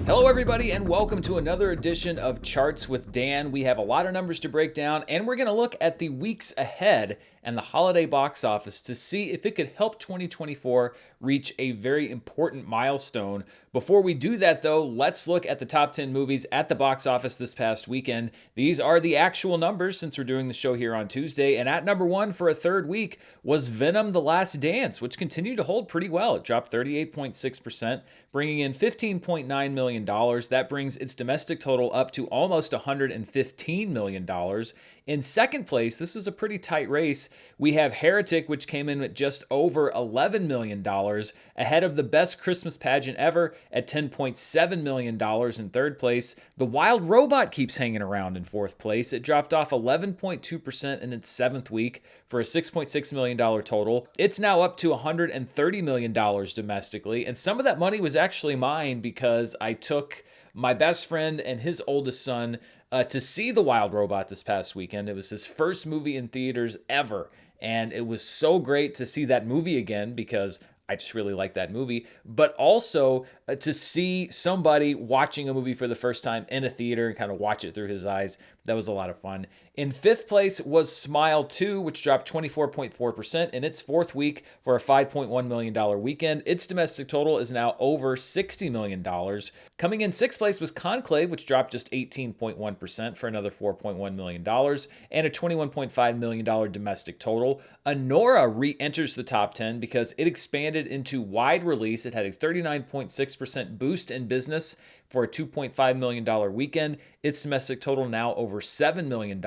Hello, everybody, and welcome to another edition of Charts with Dan. We have a lot of numbers to break down, and we're going to look at the weeks ahead and the holiday box office to see if it could help 2024 reach a very important milestone. Before we do that, though, let's look at the top 10 movies at the box office this past weekend. These are the actual numbers since we're doing the show here on Tuesday. And at number one for a third week was Venom: The Last Dance, which continued to hold pretty well. It dropped 38.6%, bringing in $15.9 million. That brings its domestic total up to almost $115 million. In second place, this was a pretty tight race. We have Heretic, which came in at just over $11 million, ahead of The Best Christmas Pageant Ever at $10.7 million in third place. The Wild Robot keeps hanging around in fourth place. It dropped off 11.2% in its seventh week for a $6.6 million total. It's now up to $130 million domestically, and some of that money was actually mine because I took my best friend and his oldest son to see The Wild Robot this past weekend. It was his first movie in theaters ever, and it was so great to see that movie again because I just really like that movie, but also to see somebody watching a movie for the first time in a theater and kind of watch it through his eyes. That was a lot of fun. In fifth place was Smile 2, which dropped 24.4% in its fourth week for a $5.1 million weekend. Its domestic total is now over $60 million. Coming in sixth place was Conclave, which dropped just 18.1% for another $4.1 million and a $21.5 million domestic total. Anora re-enters the top 10 because it expanded into wide release. It had a 39.6% boost in business for a $2.5 million weekend. Its domestic total now over $7 million.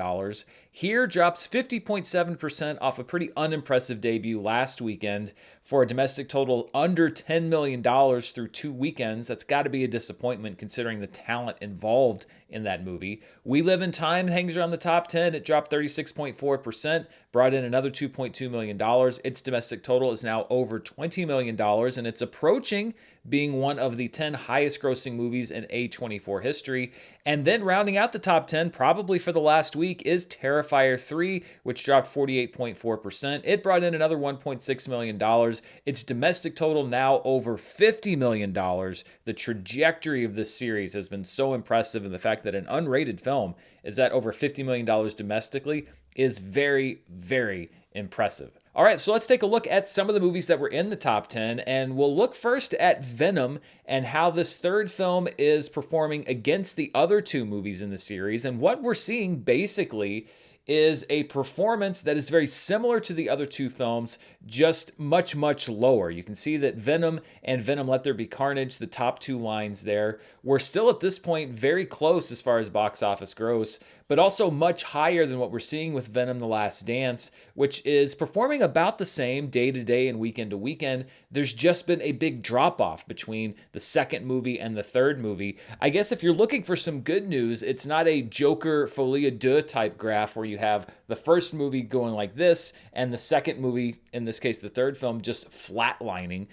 Here drops 50.7% off a pretty unimpressive debut last weekend for a domestic total under $10 million through 2 weekends. That's got to be a disappointment considering the talent involved in that movie. We Live in Time hangs around the top 10. It dropped 36.4%, brought in another $2.2 million. Its domestic total is now over $20 million, and it's approaching being one of the 10 highest grossing movies in A24 history. And then rounding out the top 10, probably for the last week, is Terrifier 3, which dropped 48.4%. It brought in another $1.6 million. Its domestic total now over $50 million. The trajectory of this series has been so impressive, and the fact that an unrated film is at over $50 million domestically is very, very impressive. All right, so let's take a look at some of the movies that were in the top 10, and we'll look first at Venom and how this third film is performing against the other two movies in the series. And what we're seeing basically is a performance that is very similar to the other two films, just much, much lower. You can see that Venom and Venom Let There Be Carnage, the top two lines there, we're still at this point very close as far as box office gross, but also much higher than what we're seeing with Venom: The Last Dance, which is performing about the same day to day and weekend to weekend. There's just been a big drop off between the second movie and the third movie. I guess if you're looking for some good news, it's not a Joker folie à deux type graph where you have the first movie going like this and the second movie, in this case the third film, just flatlining.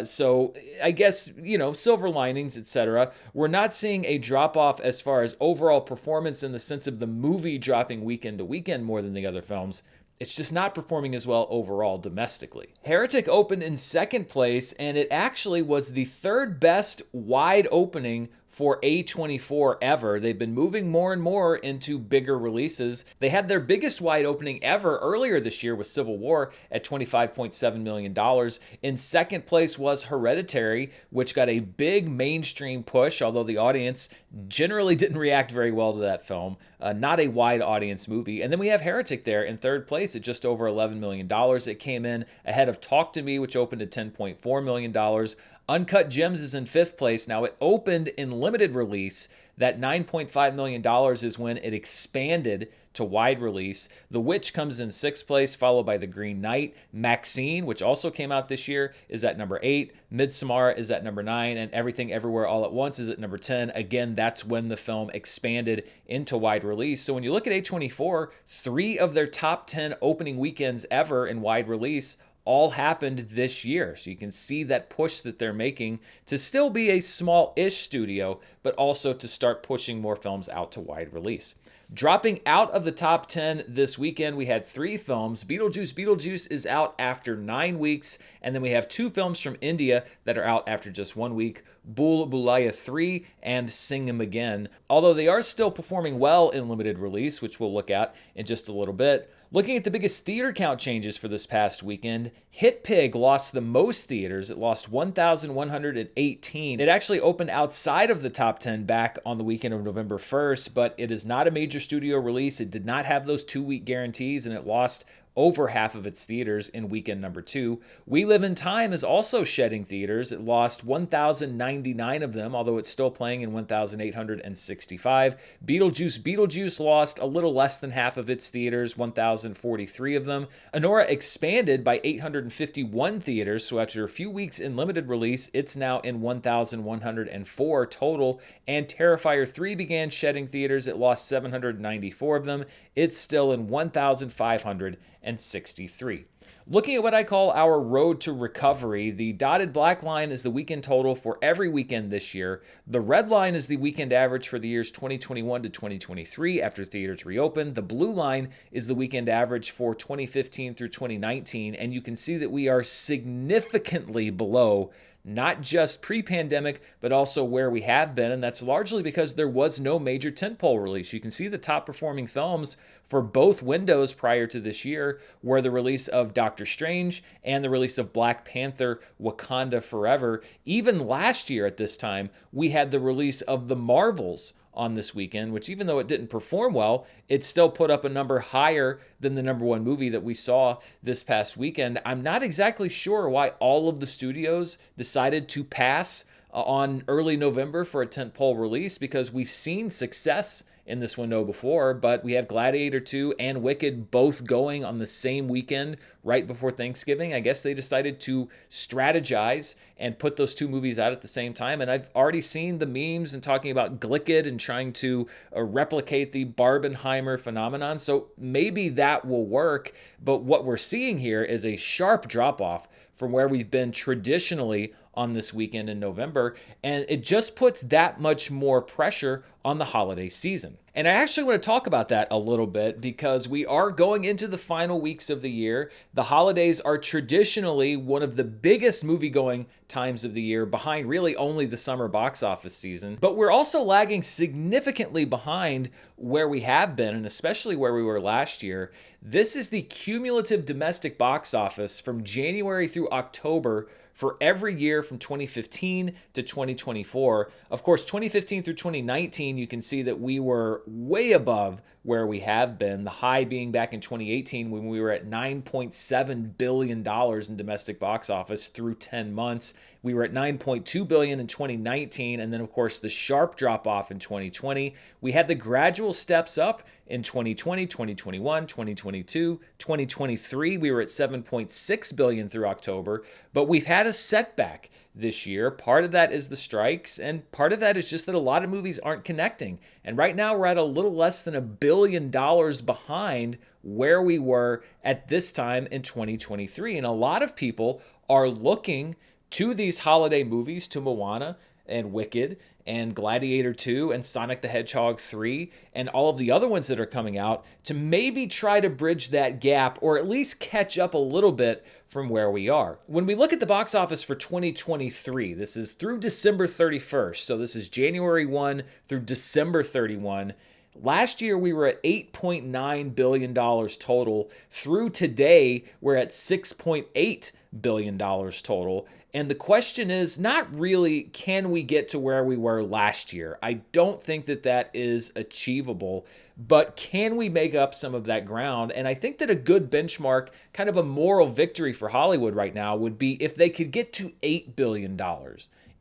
So I guess, silver linings, etc. We're not seeing a drop off as far as overall performance in the sense of the movie dropping weekend to weekend more than the other films. It's just not performing as well overall domestically. Heretic opened in second place, and it actually was the third best wide opening for A24 ever. They've been moving more and more into bigger releases. They had their biggest wide opening ever earlier this year with Civil War at $25.7 million. In second place was Hereditary, which got a big mainstream push, although the audience generally didn't react very well to that film. Not a wide audience movie. And then we have Heretic there in third place at just over $11 million. It came in ahead of Talk to Me, which opened at $10.4 million. Uncut Gems is in fifth place. Now, it opened in limited release. That $9.5 million is when it expanded to wide release. The Witch comes in sixth place, followed by The Green Knight. Maxine, which also came out this year, is at number 8. Midsommar is at number 9. And Everything Everywhere All at Once is at number 10. Again, that's when the film expanded into wide release. So when you look at A24, 3 of their top 10 opening weekends ever in wide release all happened this year. So you can see that push that they're making to still be a small-ish studio, but also to start pushing more films out to wide release. Dropping out of the top 10 this weekend, we had 3 films. Beetlejuice is out after 9 weeks, and then we have 2 films from India that are out after just 1 week. Bhool Bhulaiya 3 and Sing 'Em Again, although they are still performing well in limited release, which we'll look at in just a little bit. Looking at the biggest theater count changes for this past weekend, Hit Pig lost the most theaters. It lost 1,118. It actually opened outside of the top 10 back on the weekend of November 1st, but it is not a major studio release. It did not have those 2-week guarantees, and it lost over half of its theaters in weekend number 2. We Live in Time is also shedding theaters. It lost 1,099 of them, although it's still playing in 1,865. Beetlejuice lost a little less than half of its theaters, 1,043 of them. Anora expanded by 851 theaters, so after a few weeks in limited release, it's now in 1,104 total. And Terrifier 3 began shedding theaters. It lost 794 of them. It's still in 1,563. Looking at what I call our road to recovery, the dotted black line is the weekend total for every weekend this year. The red line is the weekend average for the years 2021 to 2023 after theaters reopened. The blue line is the weekend average for 2015 through 2019, and you can see that we are significantly below not just pre-pandemic, but also where we have been, and that's largely because there was no major tentpole release. You can see the top performing films for both windows prior to this year were the release of Doctor Strange and the release of Black Panther: Wakanda Forever. Even last year at this time, we had the release of The Marvels on this weekend, which even though it didn't perform well, it still put up a number higher than the number 1 movie that we saw this past weekend. I'm not exactly sure why all of the studios decided to pass on early November for a tentpole release, because we've seen success in this window before, but we have Gladiator 2 and Wicked both going on the same weekend right before Thanksgiving. I guess they decided to strategize and put those 2 movies out at the same time, and I've already seen the memes and talking about Glicked and trying to replicate the Barbenheimer phenomenon, so maybe that will work, but what we're seeing here is a sharp drop-off from where we've been traditionally on this weekend in November, and it just puts that much more pressure on the holiday season. And I actually want to talk about that a little bit because we are going into the final weeks of the year. The holidays are traditionally one of the biggest movie-going times of the year, behind really only the summer box office season. But we're also lagging significantly behind where we have been, and especially where we were last year. This is the cumulative domestic box office from January through October for every year from 2015 to 2024. Of course, 2015 through 2019, you can see that we were way above where we have been, the high being back in 2018 when we were at $9.7 billion in domestic box office through 10 months. We were at $9.2 billion in 2019, and then of course the sharp drop off in 2020. We had the gradual steps up in 2020, 2021, 2022, 2023. We were at $7.6 billion through October, but we've had a setback this year. Part of that is the strikes, and part of that is just that a lot of movies aren't connecting. And right now we're at a little less than $1 billion behind where we were at this time in 2023. And a lot of people are looking to these holiday movies, to Moana and Wicked and Gladiator 2 and Sonic the Hedgehog 3 and all of the other ones that are coming out, to maybe try to bridge that gap or at least catch up a little bit from where we are. When we look at the box office for 2023, this is through December 31st, so this is January 1 through December 31. Last year, we were at $8.9 billion total. Through today, we're at $6.8 billion total. And the question is not really, can we get to where we were last year? I don't think that that is achievable, but can we make up some of that ground? And I think that a good benchmark, kind of a moral victory for Hollywood right now, would be if they could get to $8 billion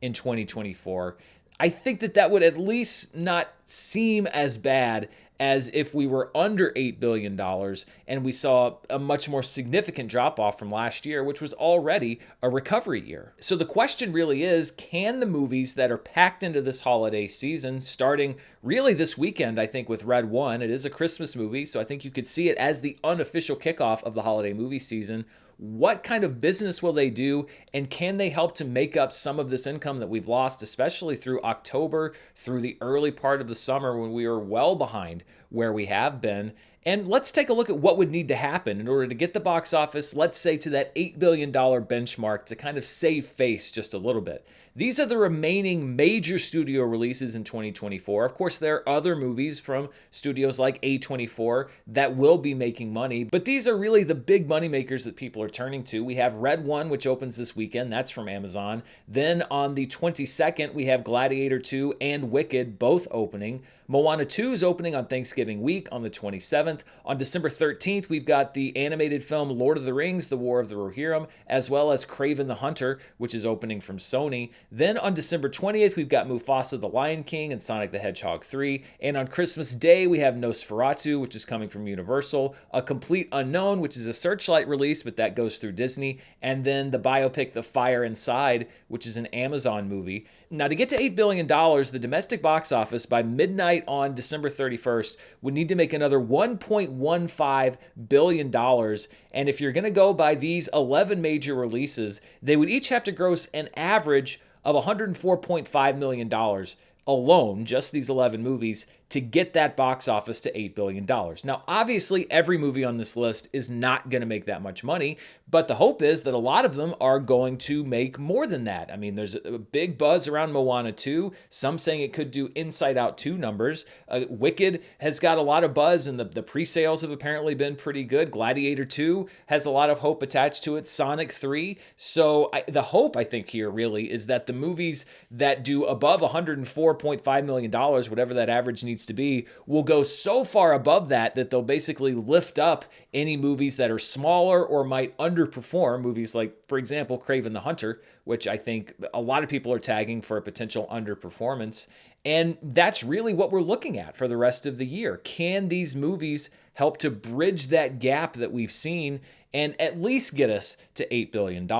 in 2024. I think that that would at least not seem as bad as if we were under $8 billion and we saw a much more significant drop-off from last year, which was already a recovery year. So the question really is, can the movies that are packed into this holiday season, starting really this weekend, I think, with Red One, it is a Christmas movie, so I think you could see it as the unofficial kickoff of the holiday movie season. What kind of business will they do? And can they help to make up some of this income that we've lost, especially through October, through the early part of the summer when we were well behind where we have been? And let's take a look at what would need to happen in order to get the box office, let's say, to that $8 billion benchmark to kind of save face just a little bit. These are the remaining major studio releases in 2024. Of course, there are other movies from studios like A24 that will be making money, but these are really the big money makers that people are turning to. We have Red One, which opens this weekend. That's from Amazon. Then on the 22nd, we have Gladiator 2 and Wicked both opening. Moana 2 is opening on Thanksgiving week on the 27th. On December 13th, we've got the animated film Lord of the Rings, The War of the Rohirrim, as well as Kraven the Hunter, which is opening from Sony. Then on December 20th, we've got Mufasa the Lion King and Sonic the Hedgehog 3. And on Christmas Day, we have Nosferatu, which is coming from Universal, A Complete Unknown, which is a Searchlight release, but that goes through Disney, and then the biopic The Fire Inside, which is an Amazon movie. Now, to get to $8 billion, the domestic box office by midnight on December 31st would need to make another $1.15 billion. And if you're going to go by these 11 major releases, they would each have to gross an average of $104.5 million alone, just these 11 movies, to get that box office to $8 billion. Now, obviously, every movie on this list is not going to make that much money, but the hope is that a lot of them are going to make more than that. I mean, there's a big buzz around Moana 2, some saying it could do Inside Out 2 numbers. Wicked has got a lot of buzz, and the pre-sales have apparently been pretty good. Gladiator 2 has a lot of hope attached to it. Sonic 3. So the hope, I think, here really is that the movies that do above $104.5 million, whatever that average needs to be, will go so far above that they'll basically lift up any movies that are smaller or might underperform. Movies like, for example, Kraven the Hunter, which I think a lot of people are tagging for a potential underperformance. And that's really what we're looking at for the rest of the year. Can these movies help to bridge that gap that we've seen and at least get us to $8 billion?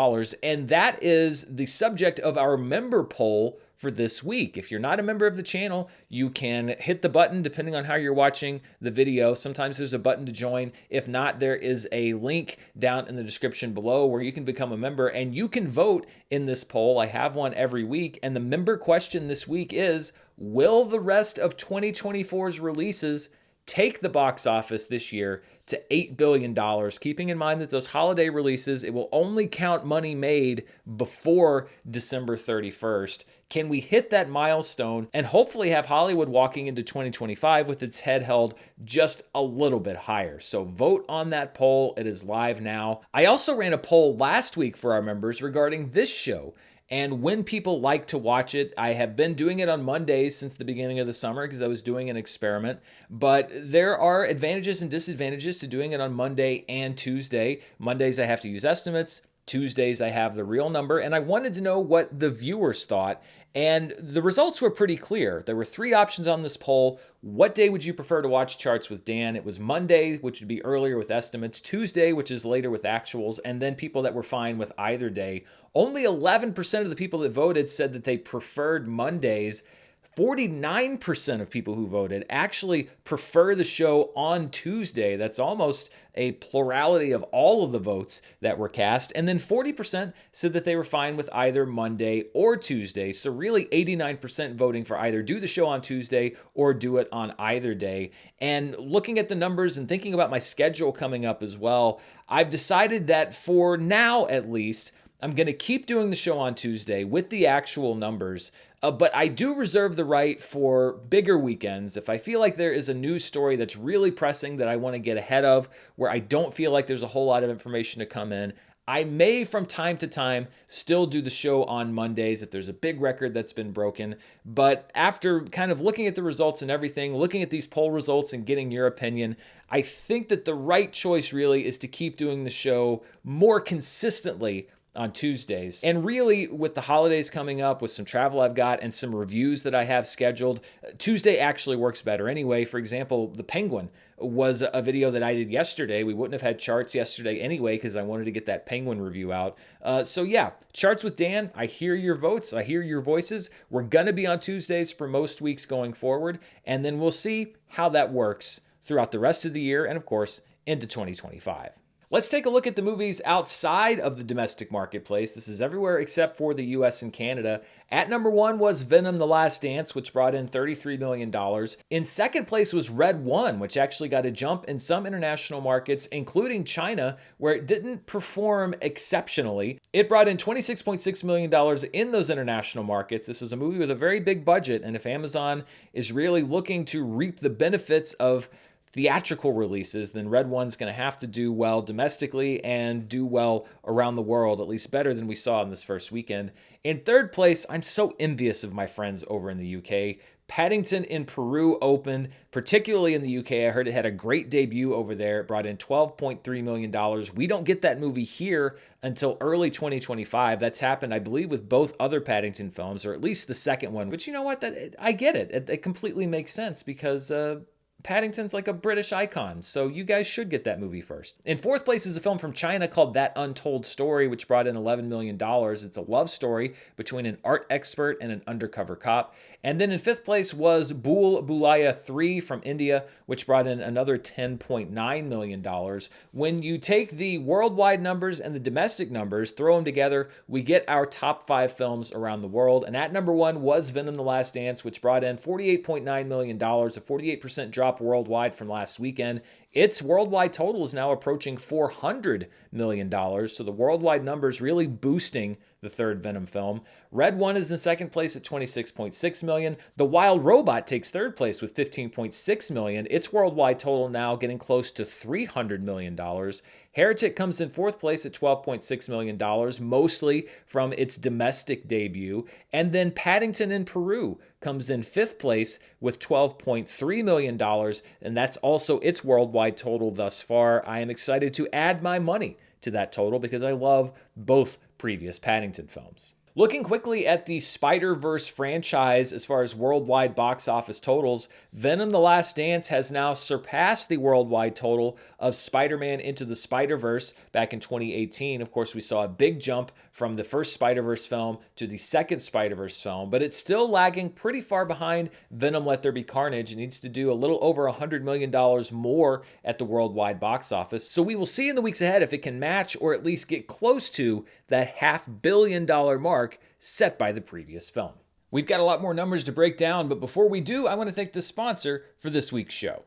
And that is the subject of our member poll for this week. If you're not a member of the channel, you can hit the button depending on how you're watching the video. Sometimes there's a button to join. If not, there is a link down in the description below where you can become a member and you can vote in this poll. I have one every week, and the member question this week is, will the rest of 2024's releases take the box office this year to $8 billion, keeping in mind that those holiday releases, it will only count money made before December 31st. Can we hit that milestone and hopefully have Hollywood walking into 2025 with its head held just a little bit higher? So vote on that poll. It is live now. I also ran a poll last week for our members regarding this show and when people like to watch it. I have been doing it on Mondays since the beginning of the summer because I was doing an experiment, but there are advantages and disadvantages to doing it on Monday and Tuesday. Mondays I have to use estimates. Tuesdays I have the real number, and I wanted to know what the viewers thought, and the results were pretty clear. There were 3 options on this poll. What day would you prefer to watch Charts with Dan? It was Monday, which would be earlier with estimates, Tuesday, which is later with actuals, and then people that were fine with either day. Only 11% of the people that voted said that they preferred Mondays. 49% of people who voted actually prefer the show on Tuesday. That's almost a plurality of all of the votes that were cast. And then 40% said that they were fine with either Monday or Tuesday. So really 89% voting for either do the show on Tuesday or do it on either day. And looking at the numbers and thinking about my schedule coming up as well, I've decided that for now at least, I'm going to keep doing the show on Tuesday with the actual numbers, but I do reserve the right for bigger weekends. If I feel like there is a news story that's really pressing that I want to get ahead of, where I don't feel like there's a whole lot of information to come in, I may from time to time still do the show on Mondays if there's a big record that's been broken. But after kind of looking at the results and everything, looking at these poll results and getting your opinion, I think that the right choice really is to keep doing the show more consistently on Tuesdays. And really, with the holidays coming up, with some travel I've got and some reviews that I have scheduled, Tuesday actually works better anyway. For example, The Penguin was a video that I did yesterday. We wouldn't have had Charts yesterday anyway because I wanted to get that Penguin review out. So yeah, Charts with Dan, I hear your votes. I hear your voices. We're going to be on Tuesdays for most weeks going forward, and then we'll see how that works throughout the rest of the year and, of course, into 2025. Let's take a look at the movies outside of the domestic marketplace. This is everywhere except for the US and Canada. At number 1 was Venom: The Last Dance, which brought in $33 million. In second place was Red 1, which actually got a jump in some international markets, including China, where it didn't perform exceptionally. It brought in $26.6 million in those international markets. This was a movie with a very big budget, and if Amazon is really looking to reap the benefits of theatrical releases, then Red One's going to have to do well domestically and do well around the world, at least better than we saw in this first weekend. In third place, I'm so envious of my friends over in the UK. Paddington in Peru opened, particularly in the UK. I heard it had a great debut over there. It brought in $12.3 million. We don't get that movie here until early 2025. That's happened, I believe, with both other Paddington films, or at least the second one. But you know what? I get it. It completely makes sense because Paddington's like a British icon, so you guys should get that movie first. In fourth place is a film from China called That Untold Story, which brought in $11 million. It's a love story between an art expert and an undercover cop. And then in fifth place was Bhool Bhulaiya 3 from India, which brought in another $10.9 million. When you take the worldwide numbers and the domestic numbers, throw them together, we get our top 5 films around the world. And at number 1 was Venom: The Last Dance, which brought in $48.9 million, a 48% drop worldwide from last weekend. Its worldwide total is now approaching $400 million, so the worldwide numbers really boosting the third Venom film. Red One is in second place at $26.6 million. The Wild Robot takes third place with $15.6 million. Its worldwide total now getting close to $300 million. Heretic comes in fourth place at $12.6 million, mostly from its domestic debut. And then Paddington in Peru comes in fifth place with $12.3 million, and that's also its worldwide total thus far. I am excited to add my money to that total because I love both previous Paddington films. Looking quickly at the Spider-Verse franchise as far as worldwide box office totals, Venom: The Last Dance has now surpassed the worldwide total of Spider-Man Into the Spider-Verse back in 2018. Of course, we saw a big jump from the first Spider-Verse film to the second Spider-Verse film, but it's still lagging pretty far behind Venom: Let There Be Carnage. It needs to do a little over $100 million more at the worldwide box office. So we will see in the weeks ahead if it can match or at least get close to that $500 million mark set by the previous film. We've got a lot more numbers to break down, but before we do, I want to thank the sponsor for this week's show.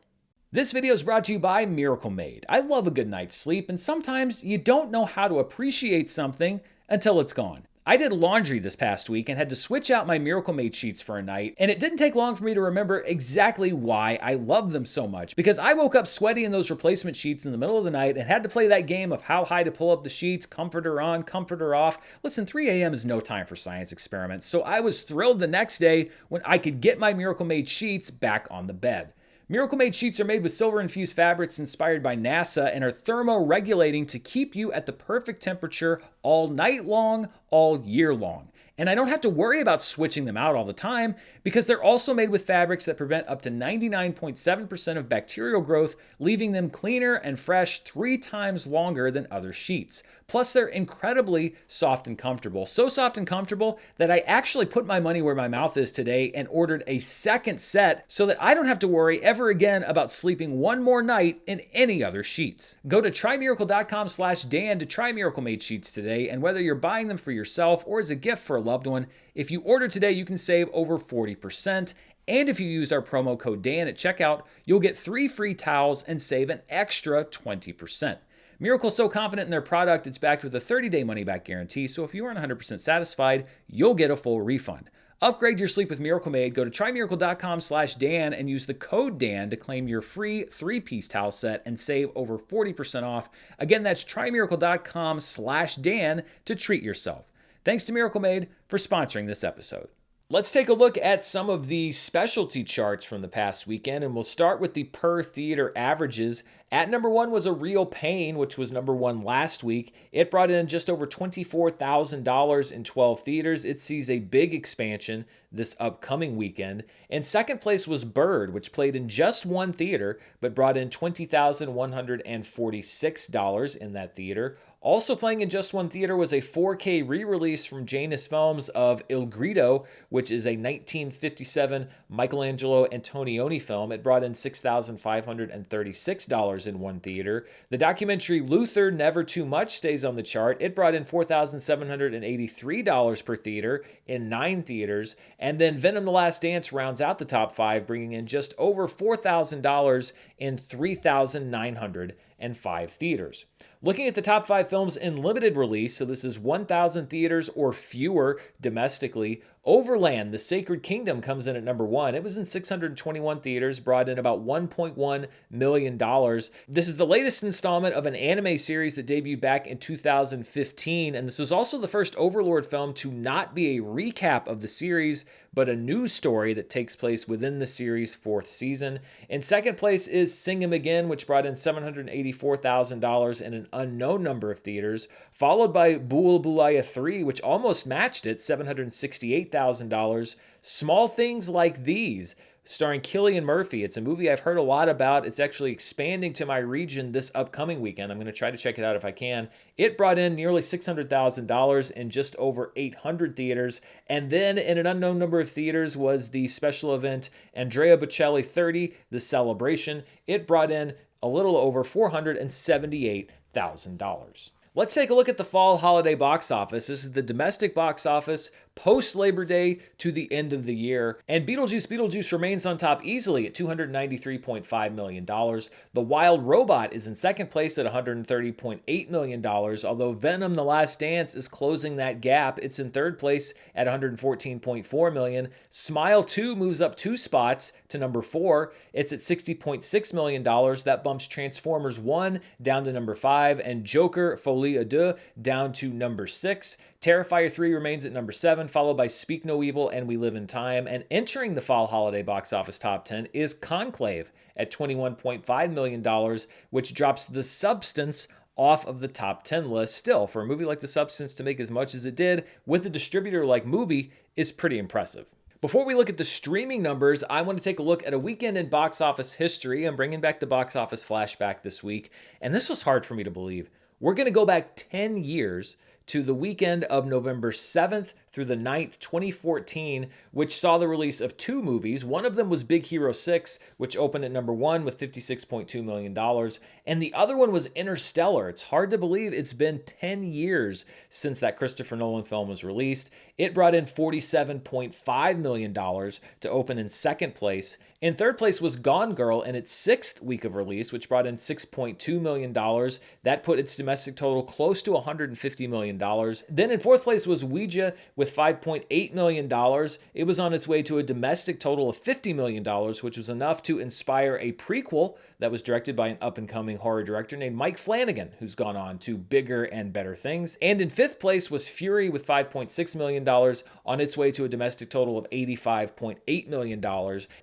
This video is brought to you by Miracle Made. I love a good night's sleep, and sometimes you don't know how to appreciate something until it's gone. I did laundry this past week and had to switch out my Miracle Made sheets for a night, and it didn't take long for me to remember exactly why I love them so much, because I woke up sweaty in those replacement sheets in the middle of the night and had to play that game of how high to pull up the sheets, comforter on, comforter off. Listen, 3 a.m. is no time for science experiments, so I was thrilled the next day when I could get my Miracle Made sheets back on the bed. Miracle Made sheets are made with silver-infused fabrics inspired by NASA and are thermoregulating to keep you at the perfect temperature all night long, all year long. And I don't have to worry about switching them out all the time because they're also made with fabrics that prevent up to 99.7% of bacterial growth, leaving them cleaner and fresh 3 times longer than other sheets. Plus, they're incredibly soft and comfortable. So soft and comfortable that I actually put my money where my mouth is today and ordered a second set so that I don't have to worry ever again about sleeping one more night in any other sheets. Go to trymiracle.com/Dan to try Miracle Made sheets today, and whether you're buying them for yourself or as a gift for a loved one, if you order today, you can save over 40%. And if you use our promo code Dan at checkout, you'll get 3 free towels and save an extra 20%. Miracle's so confident in their product, it's backed with a 30-day money-back guarantee, so if you aren't 100% satisfied, you'll get a full refund. Upgrade your sleep with Miracle Made. Go to trymiracle.com/Dan and use the code Dan to claim your free 3-piece towel set and save over 40% off. Again, that's trymiracle.com/Dan to treat yourself. Thanks to Miracle Made for sponsoring this episode. Let's take a look at some of the specialty charts from the past weekend, and we'll start with the per theater averages. At number 1 was A Real Pain, which was number 1 last week. It brought in just over $24,000 in 12 theaters. It sees a big expansion this upcoming weekend. In second place was Bird, which played in just 1 theater, but brought in $20,146 in that theater. Also playing in just one theater was a 4K re-release from Janus Films of Il Grido, which is a 1957 Michelangelo Antonioni film. It brought in $6,536 in one theater. The documentary Luther, Never Too Much stays on the chart. It brought in $4,783 per theater in 9 theaters. And then Venom: The Last Dance rounds out the top 5, bringing in just over $4,000 in 3,905 theaters. Looking at the top 5 films in limited release, so this is 1,000 theaters or fewer domestically, Overland, The Sacred Kingdom comes in at number 1. It was in 621 theaters, brought in about $1.1 million. This is the latest installment of an anime series that debuted back in 2015, and this was also the first Overlord film to not be a recap of the series, but a new story that takes place within the series' 4th season. In second place is Sing 'Em Again, which brought in $784,000 in an unknown number of theaters, followed by Bul Bulaya 3, which almost matched it, $768,000. Small Things Like These, starring Cillian Murphy. It's a movie I've heard a lot about. It's actually expanding to my region this upcoming weekend. I'm going to try to check it out if I can. It brought in nearly $600,000 in just over 800 theaters. And then in an unknown number of theaters was the special event Andrea Bocelli 30, The Celebration. It brought in a little over $478,000. Let's take a look at the fall holiday box office. This is the domestic box office post-Labor Day to the end of the year. And Beetlejuice remains on top easily at $293.5 million. The Wild Robot is in second place at $130.8 million, although Venom: The Last Dance is closing that gap. It's in third place at $114.4 million. Smile 2 moves up 2 spots to number 4. It's at $60.6 million. That bumps Transformers 1 down to number 5, and Joker Folie à Deux down to number 6. Terrifier 3 remains at number 7, followed by Speak No Evil and We Live in Time. And entering the fall holiday box office top 10 is Conclave at $21.5 million, which drops The Substance off of the top 10 list. Still, for a movie like The Substance to make as much as it did with a distributor like Mubi is pretty impressive. Before we look at the streaming numbers, I want to take a look at a weekend in box office history. I'm bringing back the box office flashback this week, and this was hard for me to believe. We're going to go back 10 years to the weekend of November 7th through the 9th, 2014, which saw the release of 2 movies. One of them was Big Hero 6, which opened at number 1 with $56.2 million. And the other one was Interstellar. It's hard to believe it's been 10 years since that Christopher Nolan film was released. It brought in $47.5 million to open in second place. In third place was Gone Girl in its 6th week of release, which brought in $6.2 million. That put its domestic total close to $150 million. Then in fourth place was Ouija with $5.8 million. It was on its way to a domestic total of $50 million, which was enough to inspire a prequel that was directed by an up-and-coming horror director named Mike Flanagan, who's gone on to bigger and better things. And in fifth place was Fury with $5.6 million, on its way to a domestic total of $85.8 million.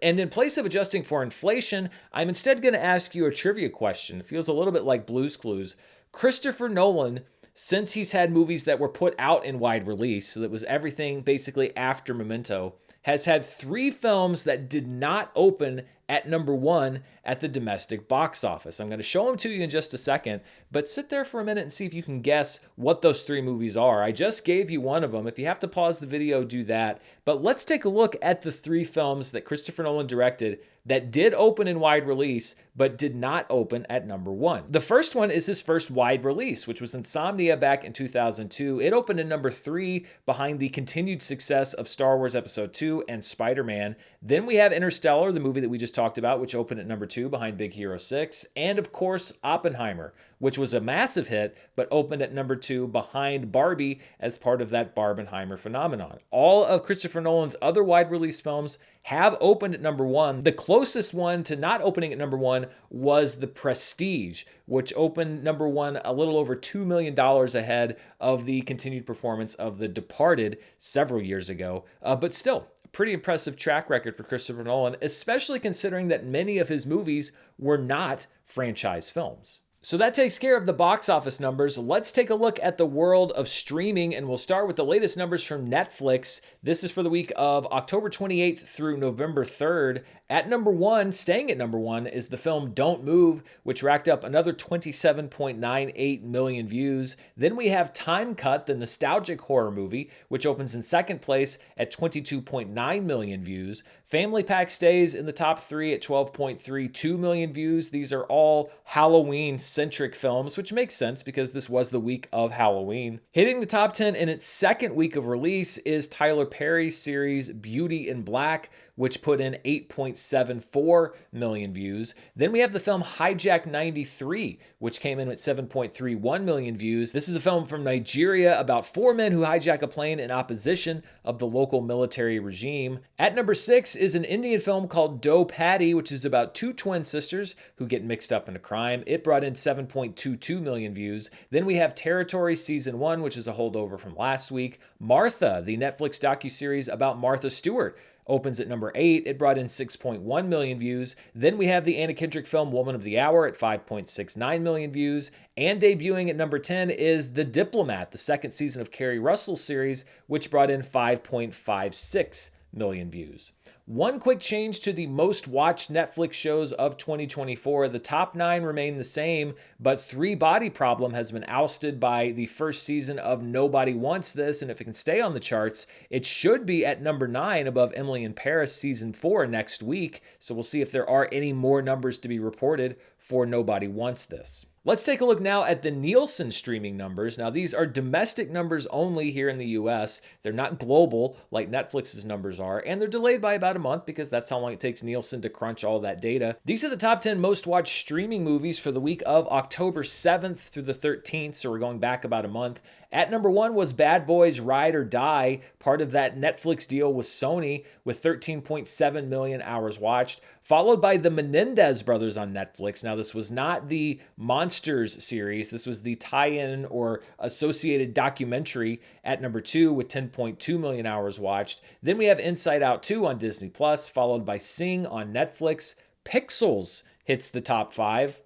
And in place of adjusting for inflation, I'm instead going to ask you a trivia question. It feels a little bit like Blue's Clues. Christopher Nolan, since he's had movies that were put out in wide release, so that was everything basically after Memento, has had 3 films that did not open at number 1 at the domestic box office. I'm going to show them to you in just a second, but sit there for a minute and see if you can guess what those 3 movies are. I just gave you one of them. If you have to pause the video, do that. But let's take a look at the 3 films that Christopher Nolan directed that did open in wide release, but did not open at number 1. The first one is his first wide release, which was Insomnia back in 2002. It opened in number 3 behind the continued success of Star Wars Episode 2 and Spider-Man. Then we have Interstellar, the movie that we just talked about, which opened at number 2 behind Big Hero 6. And of course, Oppenheimer, which was a massive hit, but opened at number 2 behind Barbie as part of that Barbenheimer phenomenon. All of Christopher Nolan's other wide release films have opened at number 1. The closest one to not opening at number 1 was The Prestige, which opened number 1 a little over $2 million ahead of the continued performance of The Departed several years ago. But still, pretty impressive track record for Christopher Nolan, especially considering that many of his movies were not franchise films. So that takes care of the box office numbers. Let's take a look at the world of streaming, and we'll start with the latest numbers from Netflix. This is for the week of October 28th through November 3rd. At number one, staying at number one, is the film Don't Move, which racked up another 27.98 million views. Then we have Time Cut, the nostalgic horror movie, which opens in second place at 22.9 million views. Family Pack stays in the top three at 12.32 million views. These are all Halloween-centric films, which makes sense because this was the week of Halloween. Hitting the top 10 in its second week of release is Tyler Perry's series Beauty in Black, which put in 8.74 million views. Then we have the film Hijack 93, which came in at 7.31 million views. This is a film from Nigeria about four men who hijack a plane in opposition of the local military regime. At number 6 is an Indian film called Do Patty, which is about two twin sisters who get mixed up in a crime. It brought in 7.22 million views. Then we have Territory Season 1, which is a holdover from last week. Martha, the Netflix docuseries about Martha Stewart, opens at number 8. It brought in 6.1 million views. Then we have the Anna Kendrick film Woman of the Hour at 5.69 million views. And debuting at number 10 is The Diplomat, the second season of Kerry Russell's series, which brought in 5.56 million views. One quick change to the most watched Netflix shows of 2024. The top 9 remain the same, but Three Body Problem has been ousted by the first season of Nobody Wants This, and if it can stay on the charts, it should be at number 9 above Emily in Paris season 4 next week. So we'll see if there are any more numbers to be reported for Nobody Wants This. Let's take a look now at the Nielsen streaming numbers. Now, these are domestic numbers only here in the US. They're not global like Netflix's numbers are, and they're delayed by about a month because that's how long it takes Nielsen to crunch all that data. These are the top 10 most watched streaming movies for the week of October 7th through the 13th, so we're going back about a month. At number 1 was Bad Boys Ride or Die, part of that Netflix deal with Sony, with 13.7 million hours watched, followed by the Menendez brothers on Netflix. Now, this was not the Monsters series. This was the tie-in or associated documentary at number 2 with 10.2 million hours watched. Then we have Inside Out 2 on Disney+, followed by Sing on Netflix. Pixels hits the top 5.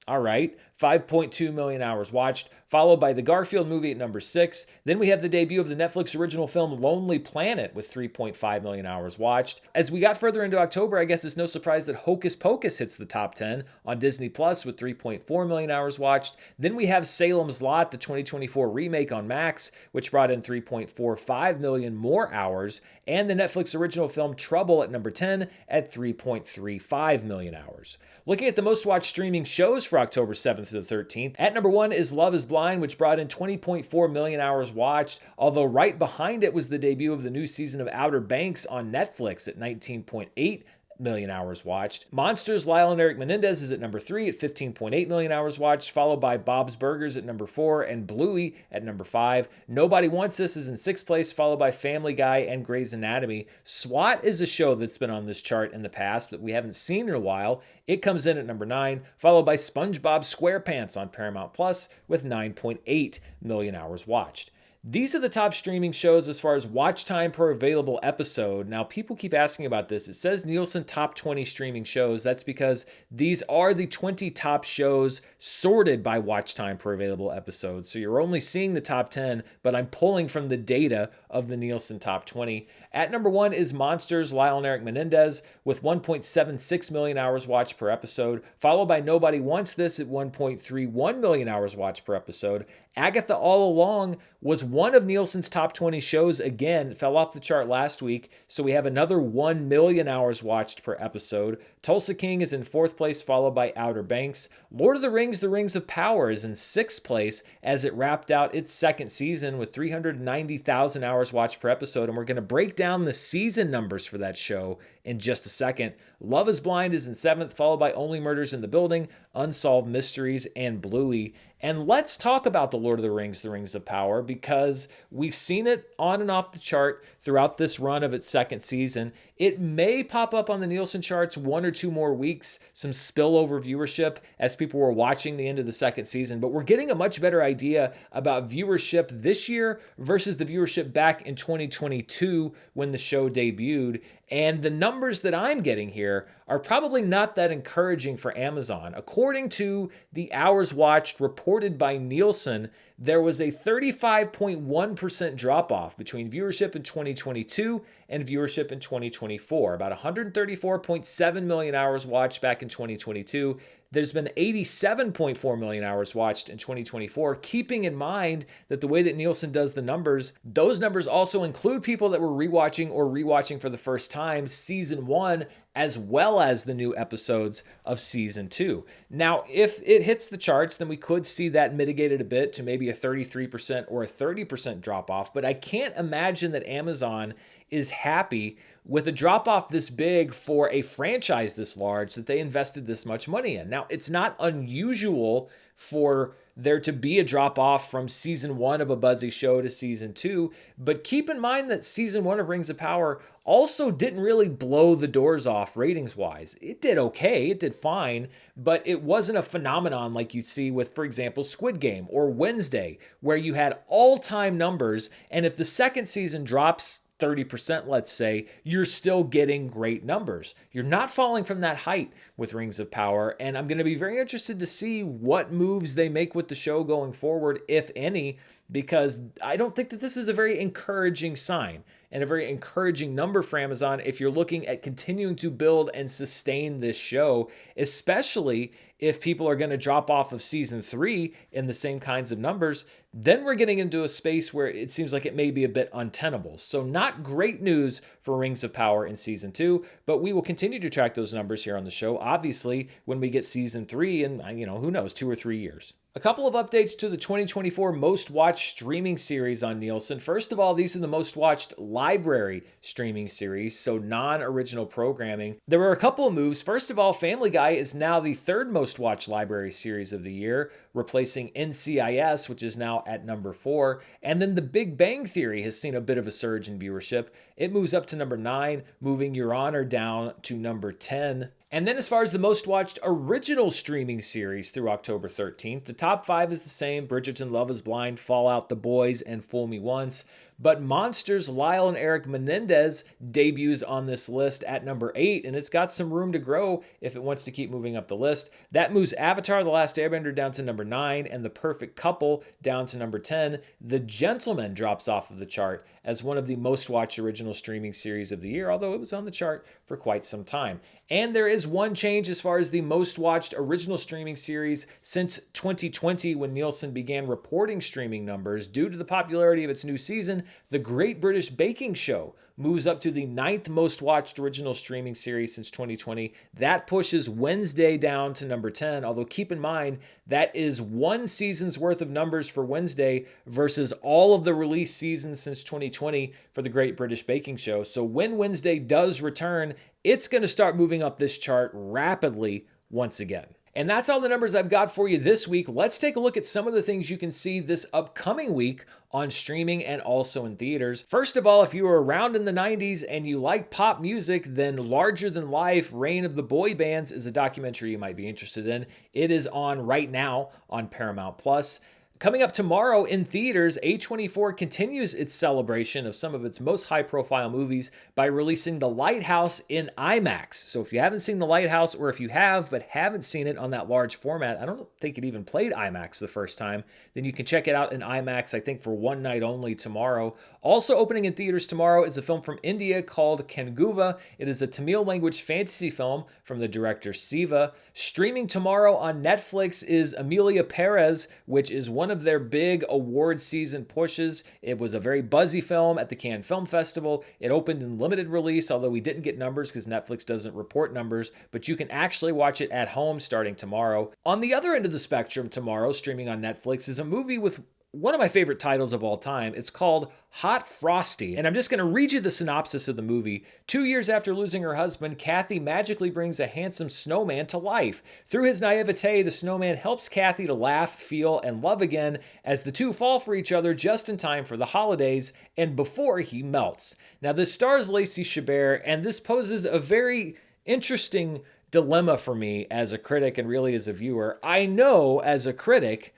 All right, 5.2 million hours watched, followed by the Garfield movie at number 6. Then we have the debut of the Netflix original film Lonely Planet with 3.5 million hours watched. As we got further into October, I guess it's no surprise that Hocus Pocus hits the top 10 on Disney Plus with 3.4 million hours watched. Then we have Salem's Lot, the 2024 remake on Max, which brought in 3.45 million more hours, and the Netflix original film Trouble at number 10 at 3.35 million hours. Looking at the most watched streaming shows for October 7th to the 13th, at number 1 is Love is Blind, which brought in 20.4 million hours watched, although right behind it was the debut of the new season of Outer Banks on Netflix at 19.8 million hours watched. Monsters, Lyle and Eric Menendez is at number 3 at 15.8 million hours watched, followed by Bob's Burgers at number 4 and Bluey at number 5. Nobody Wants This is in 6th place, followed by Family Guy and Grey's Anatomy. SWAT is a show that's been on this chart in the past, but we haven't seen in a while. It comes in at number 9, followed by SpongeBob SquarePants on Paramount Plus with 9.8 million hours watched. These are the top streaming shows as far as watch time per available episode. Now, people keep asking about this. It says Nielsen top 20 streaming shows. That's because these are the 20 top shows sorted by watch time per available episode. So you're only seeing the top 10, but I'm pulling from the data of the Nielsen top 20. At number 1 is Monsters, Lyle and Eric Menendez with 1.76 million hours watched per episode, followed by Nobody Wants This at 1.31 million hours watched per episode. Agatha All Along was one of Nielsen's top 20 shows again. It fell off the chart last week, so we have another 1 million hours watched per episode. Tulsa King is in 4th place, followed by Outer Banks. Lord of the Rings of Power is in 6th place as it wrapped out its second season with 390,000 hours watched per episode, and we're going to break down the season numbers for that show in just a second. Love is Blind is in 7th, followed by Only Murders in the Building, Unsolved Mysteries, and Bluey. And let's talk about the Lord of the Rings of Power, because we've seen it on and off the chart throughout this run of its second season. It may pop up on the Nielsen charts 1 or 2 more weeks, some spillover viewership as people were watching the end of the second season, but we're getting a much better idea about viewership this year versus the viewership back in 2022 when the show debuted. And the numbers that I'm getting here are probably not that encouraging for Amazon. According to the hours watched reported by Nielsen, there was a 35.1% drop off between viewership in 2022 and viewership in 2024. About 134.7 million hours watched back in 2022. There's been 87.4 million hours watched in 2024, keeping in mind that the way that Nielsen does the numbers, those numbers also include people that were rewatching for the first time season 1, as well as the new episodes of season 2. Now, if it hits the charts, then we could see that mitigated a bit to maybe a 33% or a 30% drop off, but I can't imagine that Amazon is happy with a drop off this big for a franchise this large that they invested this much money in. Now, it's not unusual for there to be a drop off from season 1 of a buzzy show to season 2, but keep in mind that season 1 of Rings of Power also didn't really blow the doors off ratings wise. It did okay, it did fine, but it wasn't a phenomenon like you'd see with, for example, Squid Game or Wednesday, where you had all-time numbers, and if the second season drops 30%, let's say, you're still getting great numbers. You're not falling from that height with Rings of Power, and I'm going to be very interested to see what moves they make with the show going forward, if any, because I don't think that this is a very encouraging sign and a very encouraging number for Amazon if you're looking at continuing to build and sustain this show, especially if people are going to drop off of season 3 in the same kinds of numbers. Then we're getting into a space where it seems like it may be a bit untenable. So not great news for Rings of Power in season 2, but we will continue to track those numbers here on the show, obviously, when we get season 3 in, who knows, 2 or 3 years. A couple of updates to the 2024 most watched streaming series on Nielsen. First of all, these are the most watched library streaming series, so non-original programming. There were a couple of moves. First of all, Family Guy is now the third most watched library series of the year, replacing NCIS, which is now at number 4. And then The Big Bang Theory has seen a bit of a surge in viewership. It moves up to number 9, moving Your Honor down to number 10. And then as far as the most watched original streaming series through October 13th, the top 5 is the same: Bridgerton, Love is Blind, Fallout, The Boys, and Fool Me Once. But Monsters, Lyle and Eric Menendez debuts on this list at number 8, and it's got some room to grow if it wants to keep moving up the list. That moves Avatar: The Last Airbender down to number 9, and The Perfect Couple down to number 10. The Gentleman drops off of the chart as one of the most watched original streaming series of the year, although it was on the chart for quite some time. And there is one change as far as the most watched original streaming series since 2020, when Nielsen began reporting streaming numbers. Due to the popularity of its new season, The Great British Baking Show moves up to the 9th most watched original streaming series since 2020. That pushes Wednesday down to number 10, although keep in mind that is one season's worth of numbers for Wednesday versus all of the release seasons since 2020 for The Great British Baking Show. So when Wednesday does return, it's going to start moving up this chart rapidly once again. And that's all the numbers I've got for you this week. Let's take a look at some of the things you can see this upcoming week on streaming and also in theaters. First of all, if you were around in the 90s and you like pop music, then Larger Than Life: Reign of the Boy Bands is a documentary you might be interested in. It is on right now on Paramount Plus. Coming up tomorrow in theaters, A24 continues its celebration of some of its most high-profile movies by releasing The Lighthouse in IMAX. So if you haven't seen The Lighthouse, or if you have but haven't seen it on that large format, I don't think it even played IMAX the first time, then you can check it out in IMAX, I think for one night only tomorrow. Also opening in theaters tomorrow is a film from India called Kanguva. It is a Tamil language fantasy film from the director Siva. Streaming tomorrow on Netflix is Emilia Perez, which is one of their big award season pushes. It was a very buzzy film at the Cannes Film Festival. It opened in limited release, although we didn't get numbers because Netflix doesn't report numbers, but you can actually watch it at home starting tomorrow. On the other end of the spectrum tomorrow, streaming on Netflix, is a movie with one of my favorite titles of all time. It's called Hot Frosty, and I'm just going to read you the synopsis of the movie. 2 years after losing her husband, Kathy magically brings a handsome snowman to life. Through his naivete, the snowman helps Kathy to laugh, feel, and love again as the two fall for each other just in time for the holidays and before he melts. Now, this stars Lacey Chabert, and this poses a very interesting dilemma for me as a critic and really as a viewer. I know as a critic,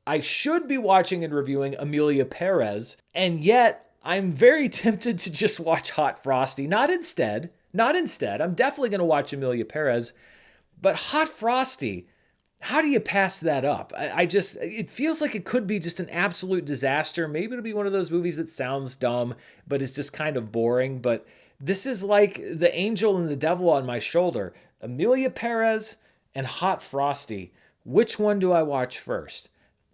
I should be watching and reviewing Emilia Perez, and yet I'm very tempted to just watch Hot Frosty. Not instead, Not Instead. I'm definitely going to watch Emilia Perez. But Hot Frosty, how do you pass that up? It feels like it could be just an absolute disaster. Maybe it'll be one of those movies that sounds dumb, but it's just kind of boring. But this is like the angel and the devil on my shoulder. Emilia Perez and Hot Frosty. Which one do I watch first?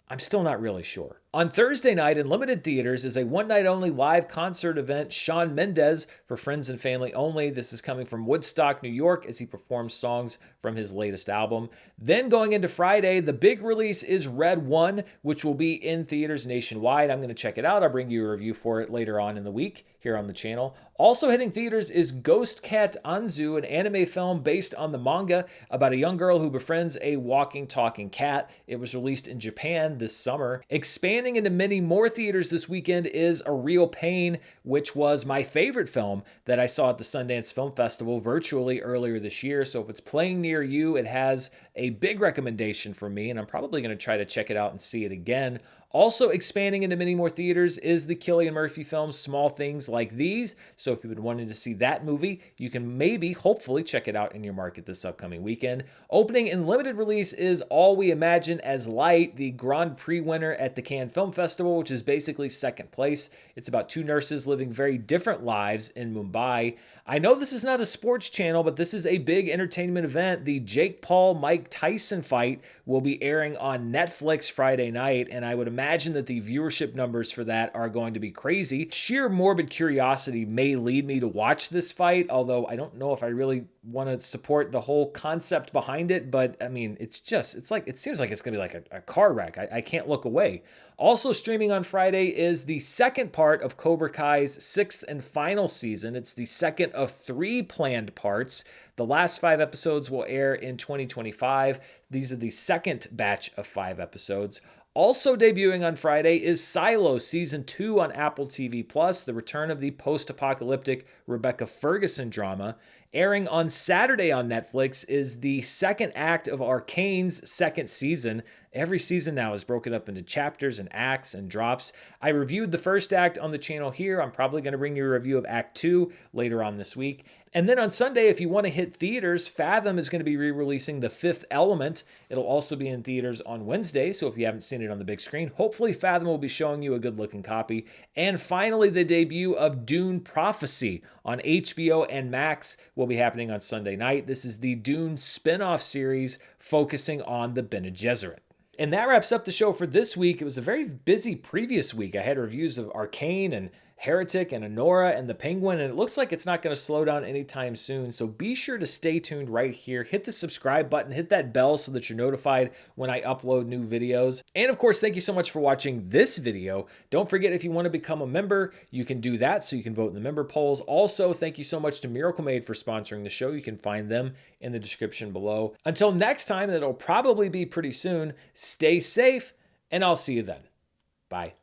I'm still not really sure. On Thursday night in limited theaters is a one-night-only live concert event, Shawn Mendes, for friends and family only. This is coming from Woodstock, New York, as he performs songs from his latest album. Then going into Friday, the big release is Red One, which will be in theaters nationwide. I'm going to check it out. I'll bring you a review for it later on in the week here on the channel. Also hitting theaters is Ghost Cat Anzu, an anime film based on the manga about a young girl who befriends a walking, talking cat. It was released in Japan this summer. Expanding into many more theaters this weekend is A Real Pain, which was my favorite film that I saw at the Sundance Film Festival virtually earlier this year. So if it's playing near you, it has a big recommendation for me, and I'm probably going to try to check it out and see it again. Also expanding into many more theaters is the Cillian Murphy film Small Things Like These. So if you've been wanting to see that movie, you can hopefully check it out in your market this upcoming weekend. Opening in limited release is All We Imagine as Light, the Grand Prix winner at the Cannes Film Festival, which is basically second place. It's about two nurses living very different lives in Mumbai. I know this is not a sports channel, but this is a big entertainment event. The Jake Paul-Mike Tyson fight will be airing on Netflix Friday night, and I would imagine that the viewership numbers for that are going to be crazy. Sheer morbid curiosity may lead me to watch this fight, although I don't know if I really want to support the whole concept behind it, but I mean, it seems like it's going to be like a car wreck. I can't look away. Also streaming on Friday is the second part of Cobra Kai's sixth and final season. It's the second of 3 planned parts. The last 5 episodes will air in 2025. These are the second batch of 5 episodes. Also debuting on Friday is Silo Season 2 on Apple TV+, the return of the post-apocalyptic Rebecca Ferguson drama. Airing on Saturday on Netflix is the second act of Arcane's second season. Every season now is broken up into chapters and acts and drops. I reviewed the first act on the channel here. I'm probably going to bring you a review of Act 2 later on this week. And then on Sunday, if you want to hit theaters, Fathom is going to be re-releasing The Fifth Element. It'll also be in theaters on Wednesday, so if you haven't seen it on the big screen, hopefully Fathom will be showing you a good-looking copy. And finally, the debut of Dune Prophecy on HBO and Max will be happening on Sunday night. This is the Dune spin-off series focusing on the Bene Gesserit. And that wraps up the show for this week. It was a very busy previous week. I had reviews of Arcane and Heretic and Anora and The Penguin, and it looks like it's not going to slow down anytime soon. So be sure to stay tuned right here. Hit the subscribe button, hit that bell so that you're notified when I upload new videos. And of course, thank you so much for watching this video. Don't forget, if you want to become a member, you can do that so you can vote in the member polls. Also, thank you so much to Miracle Made for sponsoring the show. You can find them in the description below. Until next time, and it'll probably be pretty soon, stay safe, and I'll see you then. Bye.